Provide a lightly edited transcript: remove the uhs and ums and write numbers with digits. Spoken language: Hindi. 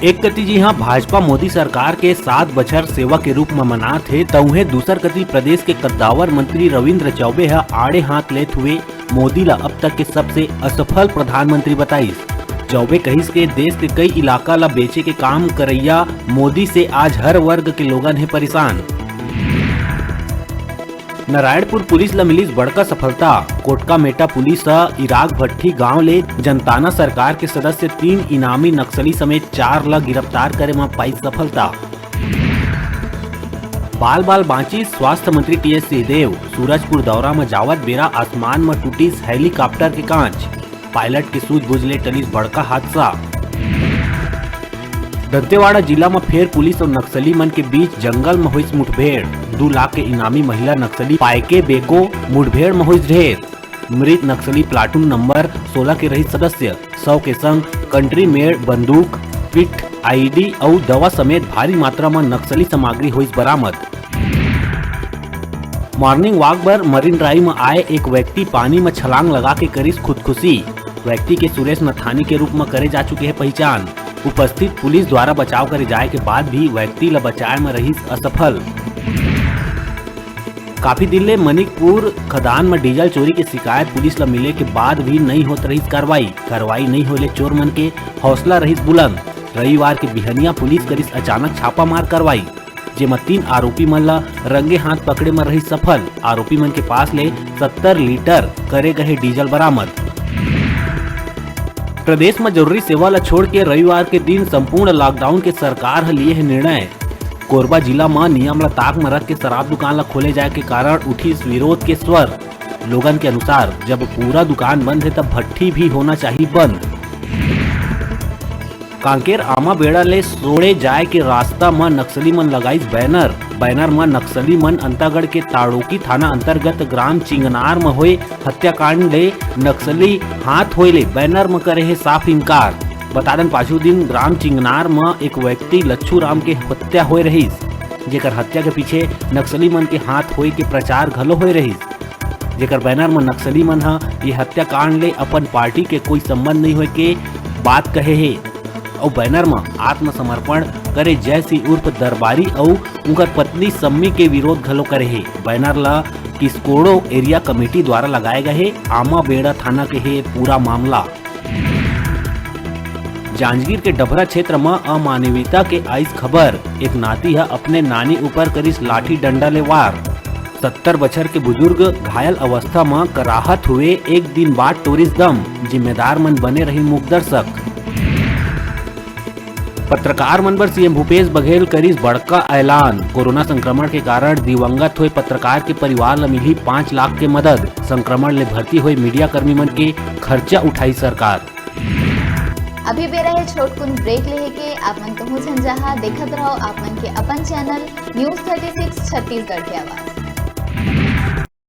एक कति जी हाँ भाजपा मोदी सरकार के 7 बछर सेवा के रूप में मनात थे, तो उन्हें दूसर कति प्रदेश के कद्दावर मंत्री रविंद्र चौबे है आड़े हाथ लेत हुए मोदी ला अब तक के सबसे असफल प्रधानमंत्री बताइस। चौबे कहिस के देश के कई इलाका ला बेचे के काम करैया मोदी से आज हर वर्ग के लोगन है परेशान। नारायणपुर पुलिस ला मिलिस बड़का सफलता। कोटका मेटा पुलिस इराक भट्टी गांव ले जनताना सरकार के सदस्य 3 इनामी नक्सली समेत 4 ला गिरफ्तार करे में पाई सफलता। बाल बाल बांची स्वास्थ्य मंत्री टीएस सिंहदेव सूरजपुर दौरा में जावत बेरा आसमान में टूटिस हेलीकॉप्टर के कांच, पायलट के सूझबूझ ले टलिस बड़का हादसा। दंतेवाड़ा जिला में फेर पुलिस और नक्सली मन के बीच जंगल में हुई मुठभेड़। 2 लाख के इनामी महिला नक्सली पायके बेको मुठभेड़ में हुई ढेर। मृत नक्सली प्लाटून नंबर 16 के रही सदस्य 100 के संग कंट्री मेड बंदूक, पिट, आईडी और दवा समेत भारी मात्रा में नक्सली सामग्री हुई बरामद। मॉर्निंग वॉक पर मरीन ड्राइव में आए एक व्यक्ति पानी में छलांग लगा के करिस खुदकुशी। व्यक्ति के सुरेश नथानी के रूप में करे जा चुके हैं पहचान। उपस्थित पुलिस द्वारा बचाव करे जाए के बाद भी व्यक्ति ला बचाए में रही असफल। काफी दिन ले मनिकपुर खदान में डीजल चोरी की शिकायत पुलिस ला मिले के बाद भी नहीं होत रही कार्रवाई नहीं होले चोर मन के हौसला रही बुलंद। रविवार के बिहनिया पुलिस करिस अचानक छापामार कार्रवाई, जेमा 3 आरोपी मन ला रंगे हाथ पकड़े में रही सफल। आरोपी मन के पास ले 70 लीटर करे गए डीजल बरामद। प्रदेश में जरूरी सेवा ला छोड़ के रविवार के दिन संपूर्ण लॉकडाउन के सरकार लिए है निर्णय। कोरबा जिला में नियम ला ताक में रख के शराब दुकान ला खोले जाए के कारण उठी विरोध के स्वर। लोगन के अनुसार जब पूरा दुकान बंद है तब भट्टी भी होना चाहिए बंद। कांकेर आमा बेड़ा ले सोड़े जाए के रास्ता में नक्सली मन लगाइस बैनर में नक्सली मन अंतागढ़ के ताड़ोकी थाना अंतर्गत ग्राम चिंगनार में हुए हत्याकांड ले नक्सली हाथ होइले बैनर में करे है साफ इनकार। बता दें पाछू दिन ग्राम चिंगनार में एक व्यक्ति लच्छू राम के हत्या होए रहीस, जेकर हत्या के पीछे नक्सली मन के हाथ होए के प्रचार घलो होए रहीस। जेकर बैनर में नक्सली मन ये हत्याकांड ले अपन पार्टी के कोई संबंध नहीं होए के बात कहे है और बैनर में आत्मसमर्पण करे जय सिंह उर्फ दरबारी और उनकर पत्नी सम्मी के विरोध घलो करे है। बैनर ला किस्कोड़ो एरिया कमेटी द्वारा लगाए गए है। आमा बेड़ा थाना के है पूरा मामला। जांजगीर के डभरा क्षेत्र में अमानवीयता के आइस खबर। एक नाती है अपने नानी ऊपर करिस लाठी डंडा ले वार। 70 बछर के बुजुर्ग घायल अवस्था में कराहत हुए एक दिन बाद टोरिस दम। जिम्मेदार मन बने रही मूकदर्शक। पत्रकार मन पर सीएम भूपेश बघेल करिस बड़का ऐलान। कोरोना संक्रमण के कारण दिवंगत हुए पत्रकार के परिवार ला मिली 5 लाख के मदद। संक्रमण ले भर्ती हुए मीडिया कर्मी मन के खर्चा उठाई सरकार। अभी बेरा है छोटकुन ब्रेक लेहे के आप मन कहूँ जहाँ देखत रहो आप मन के अपन चैनल न्यूज़ 36 छत्तीसगढ़ के आवाज।